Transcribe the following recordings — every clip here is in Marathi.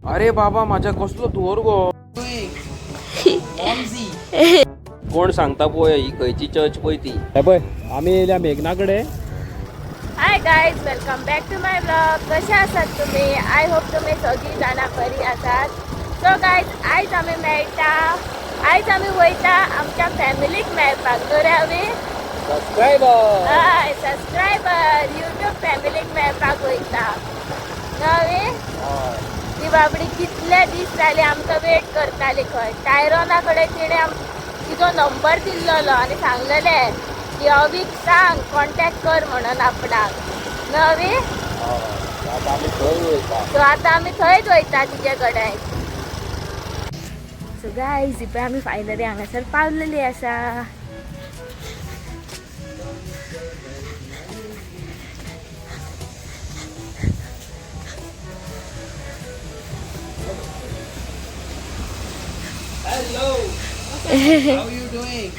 अरे बाबा माझ्या कसलो धुवर गो. कोण सांगता पोय ही खयची चर्च पळय ती. हे पळय आम्ही येयल्या मेघनाकडे. Hi guys, welcome back to my blog. कसे आसात तुम्ही? आय होप तुम्ही सगळी जाणां बरी आसात. सो गाईज, आयज आम्ही वयता आमच्या फॅमिलीक मेळपाक. दोऱ्यावे सबस्क्रायबर यूट्यूब फॅमिलीक मेळपाक वयता. नवे ती बाबडी कितले दीस जाले आमकां वेट करताली खंय. टायरोना कडेन तिणे तिजो नंबर दिल्लो आनी सांगलेले की अवीक सांग कॉन्टॅक्ट कर म्हणून आपणाक. नवे सो आतां आमी थंयच वयता तिचे कडेन. सो गायज, इपय आमी फायनली हांगासर पावलेली आसा. Hello. How are you doing?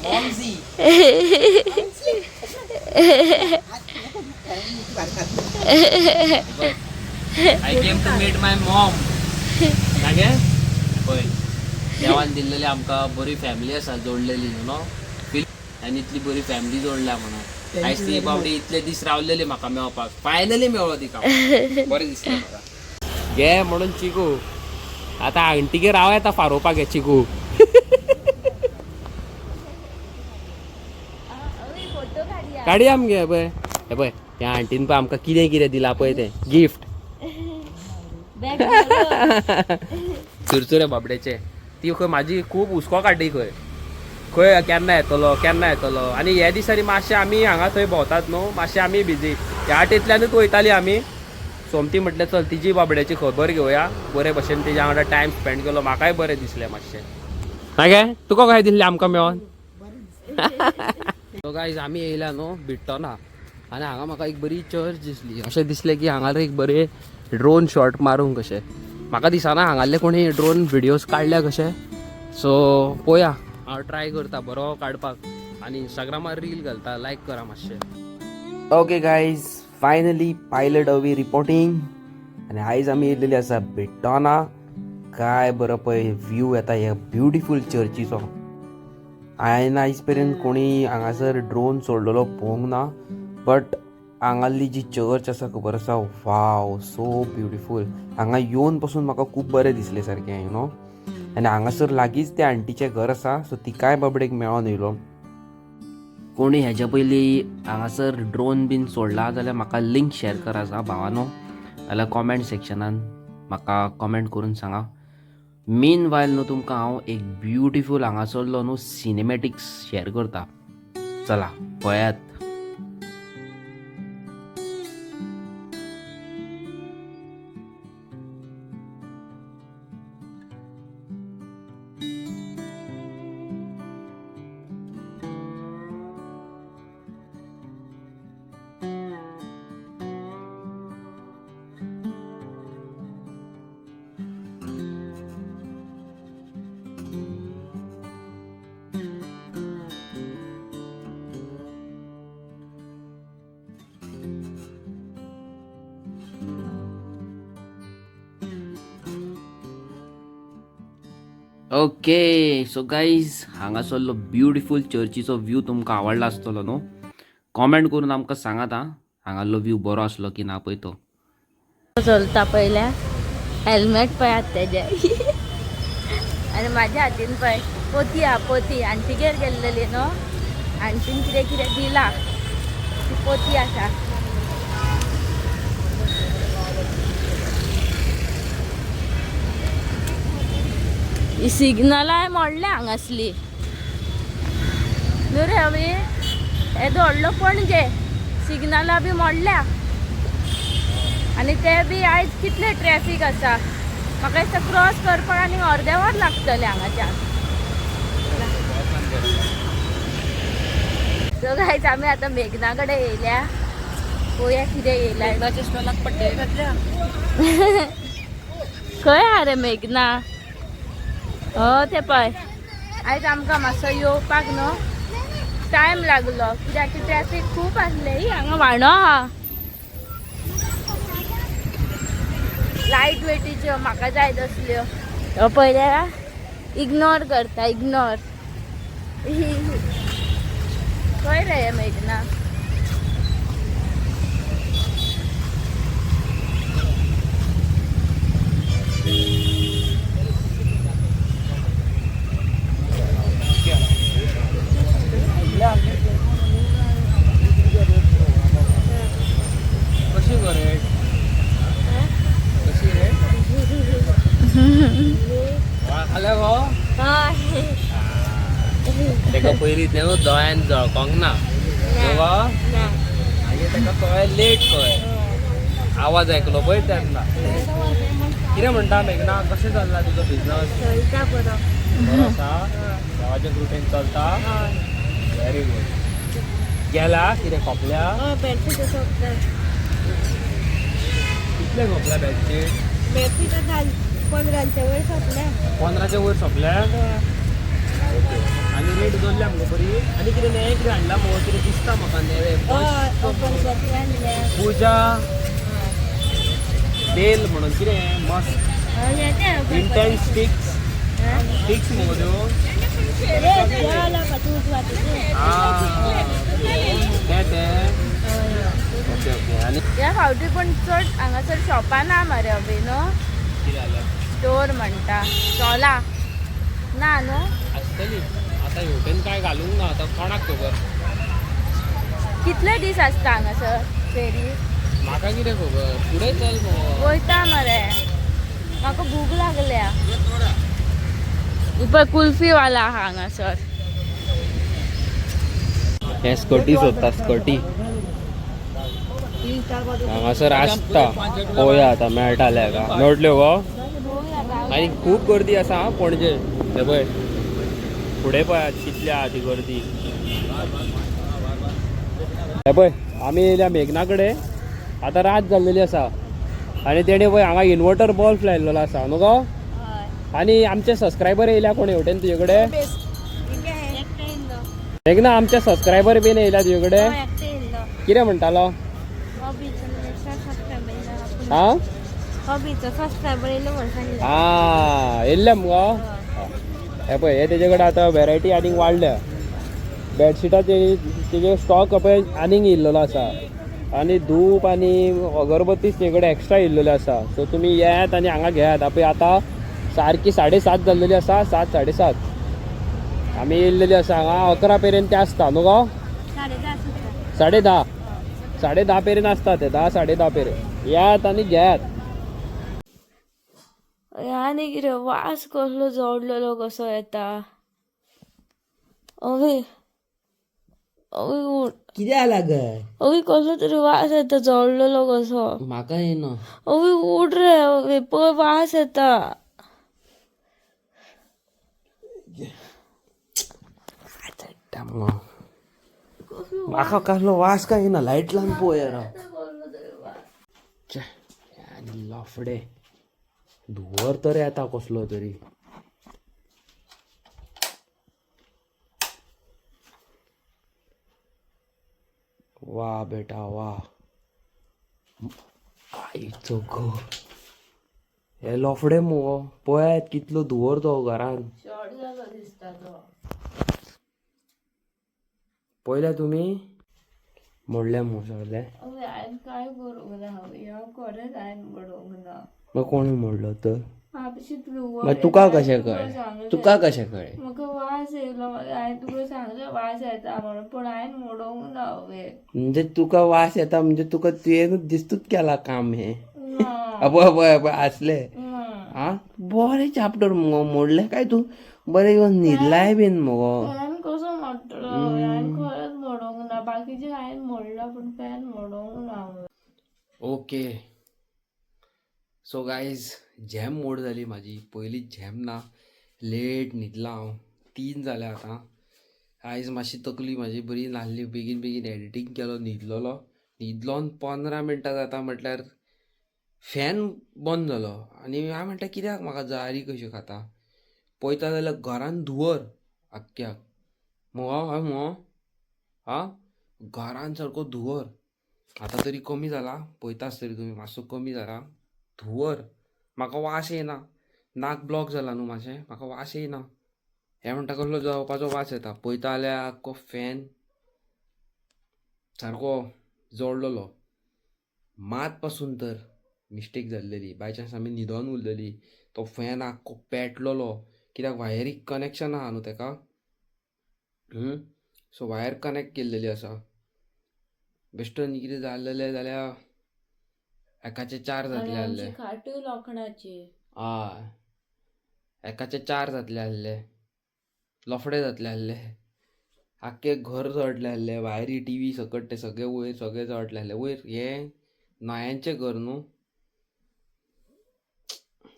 Momsy. I came to meet my mom. नागे? होय. देवान दिल्लेली आमकां बरी फॅमिली आसा जोडलेली यू नो. आनी इतली बरी फॅमिली जोडल्या म्हणून. आयज ती बावडी इतले दीस रावलेली म्हाका मेळपाक. फायनली मेळ्ळो तिका. बरें दिसलें म्हाका. घे म्हणून चिकू. आता आंटीगे राव येता फारोवपाक घे चिकू. गाडी आमगे पळय. हे पळय त्या आंटीन पळय आमकां कितें कितें दिलां पळय तें गिफ्ट. चुरचुरे बाबडेचे. ती खंय म्हाजी खूब हुस्को काडली खंय खंय केन्ना येतलो आनी हे दिसांनी मातशें आमी हांगा थंय भोंवतात न्हू, मातशें आमी बिजी. ह्या वाटेंतल्यानूच वयताली आमी. सोमती म्हटलें चल तिजी बाबड्याची खबर घेवया. बरे भशेन तिच्या वांगडा टायम स्पेंड केलो. म्हाकाय बरें दिसलें मातशें. नागे तुका काय दिल्लें आमकां मेळोन. सो गायज, आमी येयल्या न्हू बिट्टोना आनी हांगा म्हाका एक बरी चर्च दिसली. अशें दिसलें की हांगा एक बरे ड्रोन शॉट मारूंक कशें. म्हाका दिसना हांगाले कोणी ड्रोन व्हिडियोज काडल्या कशें. सो पळोवया, हांव ट्राय करता बरो काडपाक आनी इंस्टाग्रामार रील घालता. लायक करा मातशें. ओके गायज, फायनली पायलट अवी रिपोर्टिंग. आनी आयज आमी येयलेली आसा बिट्टोना. काय बरो पळय व्यू येता ह्या ब्युटिफूल चर्चीचो. हांवें आयज पर्यंत कोणी हांगासर ड्रोन सोडलेलो पळोवंक ना. बट हांगाली जी चर्च आसा खबर आसा, वाव सो ब्युटिफूल. हांगा येवन पासून म्हाका खूब बरें दिसलें सारकें यू नो. आनी हांगासर लागींच त्या आंटीचें घर आसा. सो तिकाय बाबडेक मेळोन येयलो. कोणी हेज्या पयलीं हांगासर ड्रोन बीन सोडला जाल्यार म्हाका लिंक शेअर करा जा भावानो. जाल्यार कॉमेंट सेक्शनान म्हाका कॉमेंट करून सांगा. मेन वायल न्हू तुमकां हांव एक ब्युटिफूल हांगासरलो न्हू सिनेमॅटिक्स शेअर करता. चला पळयात. ओके, सो गाईज, हांगासरलो ब्युटिफूल चर्चीचो व्यू तुमकां आवडला आसतलो न्हू. कॉमेंट करून आमकां सांगात आं हांगालो व्यू बरो आसलो की ना पळय तो. चलता पयल्या हेल्मेट पळयात तेजे. आनी म्हाज्या हातीन पळय पोती आहा पोती. आंटीगेर गेल्लेली न्हू, आंटीन कितें कितें दिलां ती पोती आसा. ही सिग्नलाय मोडल्या हांगासली न्हू रे. हवी हे व्हडलो पणजे सिग्नलां बी मोडल्या. आनी ते बी आयज कितले ट्रॅफिक आसा. म्हाका दिसता क्रॉस करपाक आनी अर्दें वर लागतलें हांगाच्यान. सो गायज, आमी आतां मेघना कडेन येयल्या. पळोवया कितें येयल्या. मेघनाच्या स्टॉलाक पट्टे घातल्या. खंय आहा रे मेघना? हो ते पळय. आयज आमकां मातसो येवपाक न्हू टायम लागलो कित्याक की ट्रॅफिक खूब आसलें. हांगा वांडो आहा. लायट वेटीच्यो म्हाका जाय तसल्यो पयल्या इग्नोर करता इग्नोर खंय रे मेघना कशी गो रेट कशी रेट खाल्या गो तेका पयलीं तें दोळ्यान जळकोंक ना गो मागीर तेका कळ्ळें लेट कळ्ळें आवाज आयकलो पळय तेन्ना कितें म्हणटा मेघना कशें चल्ला तुजो बिजनस चलता बरो बरो आसा देवाच्या कृपेन चलता व्हेरी गुड गेला कितें खोपल्या बेडशीट कितले खोपल्या बेडशीट बेडशीट 15च्या वयर सोंपल्या 15च्या वयर सोंपल्या ओके आनी रेट जोडल्या मगो बरी आनी कितें नेवें कितें हाडला मगो कितें दिसता म्हाका नेवें पुजा बेल म्हणून कितें मस्त इंटेन्स स्टिक्स स्टिक्स मगो त्यो ते ओके ओके आनी ह्या फावटी पण चड हांगासर शॉपां ना मरे अबे न्हू कितें जालें स्टोर म्हणटा स्टॉला ना न्हू आसतली आतां हेवटेन काय घालूंक ना आतां कोणाक खबर कितले दीस आसता हांगासर फेरी म्हाका कितें खबर फुडें चल मगो वयता मरे म्हाका भूक लागल्या पळय कुल्फीवाला आहा हांगासर हे स्कटी सोदता स्कटी हांगासर आसता पळोवया आतां मेळटाले का मेळटल्यो गो आनी खूब गर्दी आसा हा पणजे हे पळय फुडें पळयात कितली आहा ती गर्दी हे पळय आमी येयल्या मेघना कडेन आतां रात जाल्लेली आसा आनी तेणे पळय हांगा इन्वर्टर बल्ब लायिल्लो आसा न्हू गो आनी आमचे सबस्क्रायबर येयल्या कोण हेवटेन तुजे कडेन मेघना आमचे सबस्क्रायबर बीन येयल्या तुजे कडेन कितें म्हणटालो हा येयल्ले मगो हे पळय हे तेजे कडेन आतां वेरायटी आनीक वाडल्या बेडशिटां तेजे स्टॉक पळय आनीक येयल्लो आसा आनी धूप आनी अगरबत्ती तेजे कडेन एक्स्ट्रा येयल्लेले आसा सो तुमी येयात आनी हांगा घेयात पळय आतां सारकी 7:30 जाल्लेली आसा 7, 7:30 आमी येयल्लेली आसा हांगा 11 पर्यंत ते आसता न्हू गो 10:30 10:30 पर्यंत आसता ते 10, 10:30 पर्यंत येयात आनी घेयात आनी कितें वास कसलो जोडलेलो कसो येता अवी अवी कितें जाला ग अवी कसलो तरी वास येता जोडलेलो कसो म्हाका येना अवी उड रे अवी पळय वास येता म्हाका कसलो वास काय येना लायट लावन पळोवया आनी लफडे धुवर तर येता कसलो तरी वा बेटा वा आईचो घर हे लफडे मुगो पळयात कितलो धुवर तो घरान पळयल्या तुमी मोडले मुगो सगळे काय करूंक ना हांव खरेंच हांवें बरोवंक ना मग कोणी मोडलो तर म्हापशी मग तुका कशें कळ्ळें तुका कशें कळ्ळें म्हाका वास येयलो हांवें तुका सांगलें वास येता म्हणून पण हांवें मोडोवंक ना म्हणजे तुका वास येता म्हणजे तुका तुवेंनूच दिसतूच केला काम हे पळय आसले हा बरें चाप्टर मुगो मोडले काय तू बरें येवन न्हिदलाय बीन मुगो हांवें कसो मोडटलो हांवें खरेंच मोडोवंक ना बाकीचे हांवें मोडला पण फॅन मोडोवंक ना ओके सो गायज झॅम मोड जाली म्हाजी पयलींच झॅम ना लेट न्हिदला हांव 3 जाले आतां आयज मातशी तकली म्हाजी बरी नासली बेगीन बेगीन एडिटींग केलो न्हिदलोलो न्हिदलोन 15 मिनटां जाता म्हटल्यार फॅन बंद जालो आनी हांवें म्हटलें कित्याक म्हाका जारी कशी खाता पळयता जाल्यार घरान धुवर आख्ख्याक मुगो हय मुगो हा घरान सारको धुवर आतां तरी कमी जाला पळयताच तरी तुमी मातसो कमी जाला धुवर म्हाका वास येना, नाक ब्लॉक जाला न्हू मातशें, म्हाका वास येना. हे म्हणटा कसलो जळपाचो वास येता. पळयता जाल्यार आख्खो फॅन सारको जळलेलो. मात पासून तर मिस्टेक जाल्लेली. बाय चान्स आमी न्हिदोन उरलेली, तो फॅन आख्खो पेटलेलो. कित्याक वायरीक कनेक्शन आहा न्हू तेका. सो वायर कनेक्ट केल्लेली आसा. बेश्टो कितें जाल्लेलें जाल्यार एकाचे 4 जातले आहले. खाटू लोखणाची. हय, एकाचे 4 जातले आहले. लफडे जातले आहले. आख्खे घर जळटले आहले. वायरी टीव्ही सकट ते सगळे वयर सगळे जळटले आहले. वयर हे न्हयांचें घर न्हू,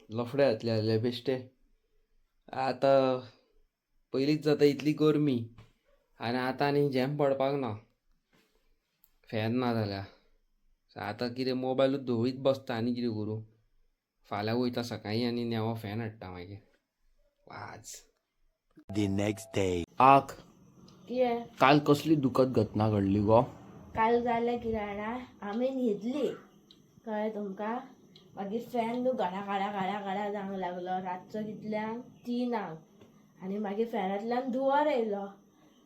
लफडे जातले आहले बेश्टे. आतां पयलींच जाता इतली गरमी आनी आतां आनी झेम पडपाक ना, फॅन ना जाल्यार. आतां कितें मोबायलूच धवळीत बसता आनी कितें करूं. फाल्यां वयता सकाळीं आनी नेवो फॅन हाडटा मागीर. वाज. The next day. आख कितें काल कसली दुखद घटना घडली गो. काल जालें कितें जाणा, आमी न्हिदली कळ्ळें तुमकां. मागीर फॅन न्हू घडा घडा घडा घडा जावंक लागलो. रातचो कितल्यांक 3 आनी मागीर फॅनांतल्यान धुंवर येयलो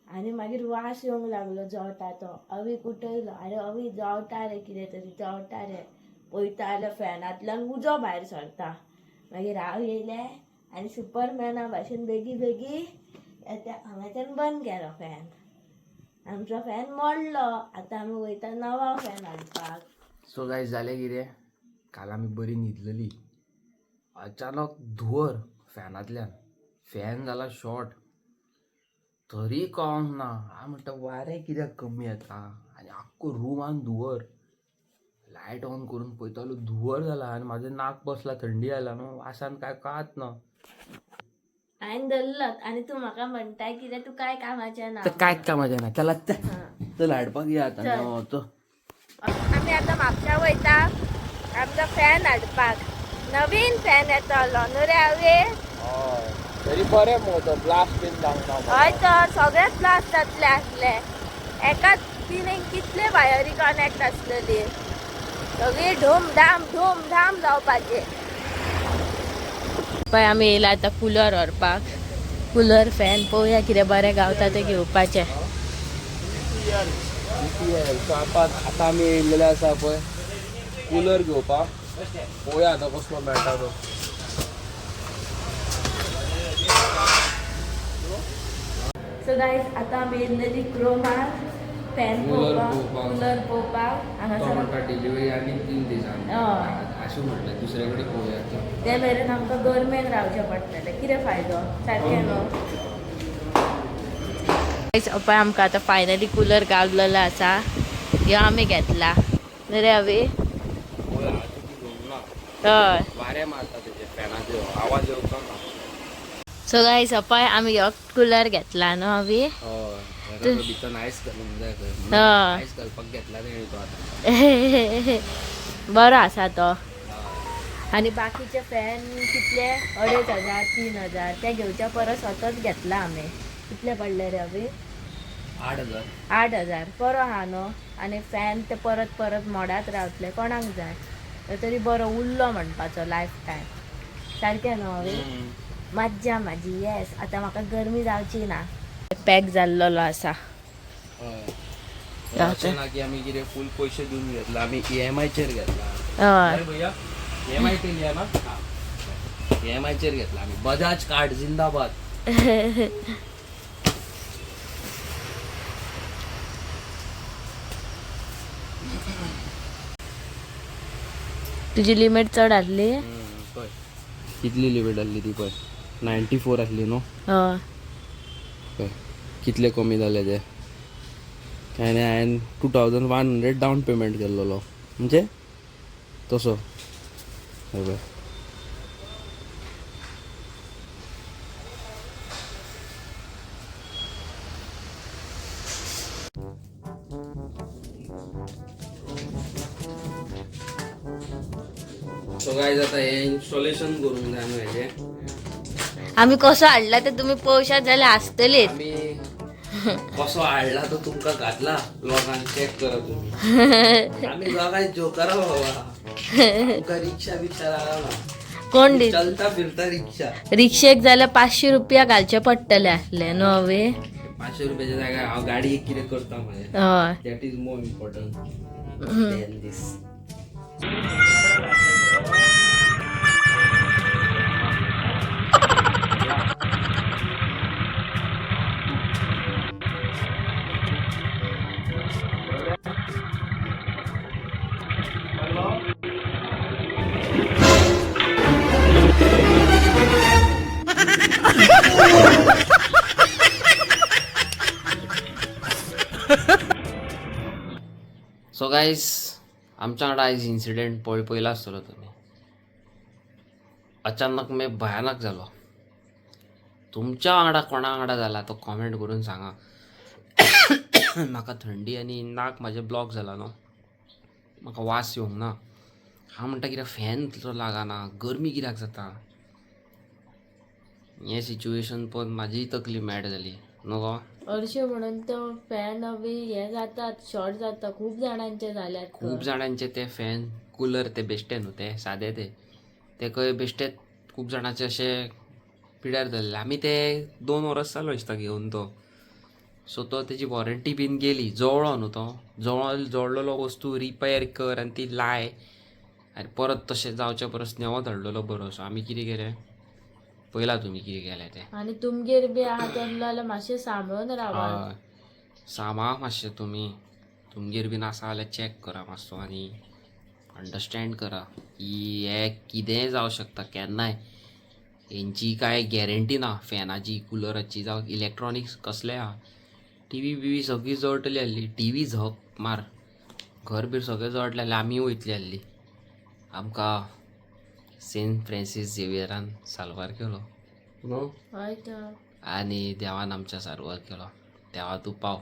आनी मागीर वास येवंक लागलो जळटा तो. अवीक उठयलो, आरे अवी जळटा रे, कितें तरी जळटा रे. पळयता जाल्यार फॅनांतल्यान उजो भायर सरता. मागीर हांव येयलें आनी सुपरमॅना भाशेन बेगी बेगी हांगाच्यान बंद केलो फॅन. आमचो फॅन मोडलो. आतां आमी वयता नवो फॅन हाडपाक. सो गायज जालें कितें, काल आमी बरी न्हिदलेली, अचानक धुंवर फॅनांतल्यान. फॅन जाला शॉर्ट, तरी कळोंक ना. हांव म्हणटा वारें कित्याक कमी येता आनी आख्खो रुमान धुंवर. लायट ऑन करून पळयतालो धुंवर जाला आनी म्हाजें नाक बसला. थंडी जाल्या न्हू, वासान कांय कळत ना. हांवें धरलो आनी तूं म्हाका म्हणटाय कितें तूं कांय कामाचें ना. तर कांयच कामाचें ना. चला चल हाडपाक या आतां. आमी आतां म्हापशा वयता आमचो फॅन हाडपाक. नवीन फॅन येतलो न्हू रे हांवे. तरी बरें मगो तो ब्लास्ट बीन जावंक ना. हय तर सगळेच ब्लास्ट जातले आसले. एकाच पिनेक कितले वायरी कनेक्ट आसलेली. सगळी धूम धाम जावपाचे. पळय आमी येयला आतां कुलर व्हरपाक. कुलर फॅन पळोवया कितें बरें गावता तें घेवपाचें. सो आतां आमी येयल्लेले आसा पळय कुलर घेवपाक. पळोवया आतां कसलो मेळटा तो. सो गायज आतां आमी येयल्लेली क्रोमार फॅन पळोवपाक, कुलर पळोवपाक. हांगासर डिलिव्हरी आनी 3 दिसांनी हय अशें म्हटलें. दुसरे कडेन पळोवया. ते मेरेन आमकां गर्मेन रावचें पडटलें. कितें फायदो, सारकें न्हू. पळय आमकां आतां फायनली कुलर गावलेलो आसा. ह्यो आमी घेतला न्हू रे हांवे. हय वारें मारता तेजे फॅनाचो आवाज येवचो ना. सो गायज पळय आमी हो कुलर घेतला न्हू हांवे. हय भितर आयस घालूंक जाय खंय. हय आयस घालपाक घेतला तेणी तो आतां. बरो आसा तो. आनी बाकीचे फॅन कितले 2500 3000 ते घेवच्या परस होतोच घेतला आमी. कितले पडले रे हांवे. 8000. 8000 बरो आहा न्हू. आनी फॅन ते परत परत मोडात रावतले कोणाक जाय. तरी बरो उरलो म्हणपाचो लायफ टायम. सारकें न्हू हांवे. मज्जा म्हाजी. येस आतां म्हाका गरमी जावची ना. पॅक जाल्लो आसा. हय अशें ना की आमी कितें फूल पयशे दिवन घेतला. आमी EMI-चेर घेतला. हय भैया EMI ते लिया ना. EMI-चेर घेतला आमी. बजाज कार्ड जिंदाबाद. तुजी लिमीट चड आसली. पळय कितली लिमीट आसली ती पळय. 94 आसली न्हू. हय पळय कितले कमी जाले ते. आनी हांवें 2100 डावन पेमेंट केल्लो. म्हणजे तसो. हय पळय. सो गायज आता हे इन्स्टॉलेशन करून जाय न्हू हेजें. आमी कसो हाडला ते तुमी पळोवशात जाल्यार आसतलीच. आमी कसो हाडला तो तुमकां घातला. ब्लॉगान चॅक करा तुमी. आमी दोगांय जोकरा बाबा. तुमकां रिक्षा बिक्षा लागला ना. कोण दी चलता फिरता रिक्षा रिक्षेक जाल्यार 500 रुपया घालचे पडटले आसले न्हू हवे 500 रुपयाच्या जाग्यार हांव गाडी एक कितें करता मागीर हय that is more important than this so guys आमच्या वांगडा आयज इन्सिडेंट पळयला आसतलो तुमी अचानक मे भयानक जालो तुमच्या वांगडा कोणा वांगडा जाला तो कॉमेंट करून सांगा म्हाका थंडी आनी नाक म्हाजें ब्लॉक जाला न्हू म्हाका वास येवंक ना हांव म्हणटा कित्याक फॅन तितलो लागना गरमी कित्याक जाता हें सिच्युएशन पळोवन म्हाजी तकली मॅड जाली न्हू गो हरशे म्हणून तो फॅन हवे हे जातात शॉर्ट जाता खूप जाणांचे जाल्यात खूप जाणांचे ते फॅन कूलर ते बेश्टे न्हू ते सादे ते खंय बेश्टे खूप जाणांचे अशे पिड्यार जाल्ले आमी ते 2 वर्स जालो दिसता घेवन तो सो तो तेजी वॉरंटी बीन गेली जळ्ळो न्हू तो जळलेलो वस्तू रिपेर कर आनी ती लाय आनी परत तशें जावचे परस नेवो धाडलेलो बरो सो आमी कितें केलें पयला तुमी कितें केलें तें आणि तुमगेर बी आहा तसलो जाल्यार मातशें सांबाळून रावा हय सांबाळ मातशें तुमी तुमगेर बीन आसा जाल्यार चॅक करा मातसो आनी अंडरस्टँड करा की हे कितेंय जावं शकता केन्नाय हेंची कांय गॅरंटी ना फॅनाची कुलराची जावं इलेक्ट्रॉनिक्स कसले आहा टी व्ही सगळी जळटली आहली टी व्ही झक मार घर बीर सगळें जळटलें आहलें आमी वयतली आहली आमकां सेंट फ्रांसीस झेवियरान साल्वार केलो न्हू हय तर आनी देवान आमच्या सारवार केलो देवा तूं पाव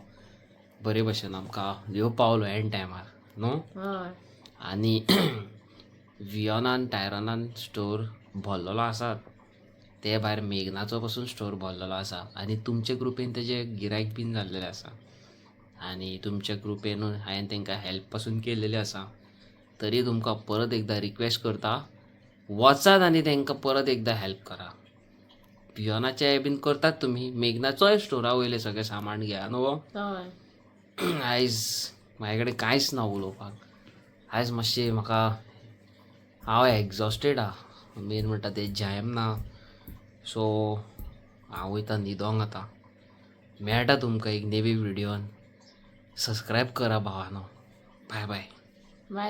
बरे भशेन आमकां देव पावलो एंड टायमार न्हू हय आनी वियोनान टायरनान स्टोर भरलेलो आसा ते भायर मेघनाचो पासून स्टोर भरलेलो आसा आनी तुमचे ग्रुपेन तेजे गिरायक बीन जाल्लेले आसा आनी तुमच्या ग्रुपेन हांवें तांकां हेल्प पासून केलेली आसा तरी तुमकां परत एकदां रिक्वेस्ट करता वचात आनी तांकां परत एकदां हेल्प करा पियोनाचे बीन करतात तुमी मेघनाचोय स्टोरा वयले सगळें सामान घेया न्हू हय आयज म्हाजे कडेन कांयच ना उलोवपाक आयज मातशें म्हाका हांव एग्जॉस्टेड आहा मेन म्हणटा तें जायम ना सो हांव वयता न्हिदोंक आतां मेळटा तुमकां एक नेवी व्हिडियोन सबस्क्रायब करा भावानो बाय बाय बाय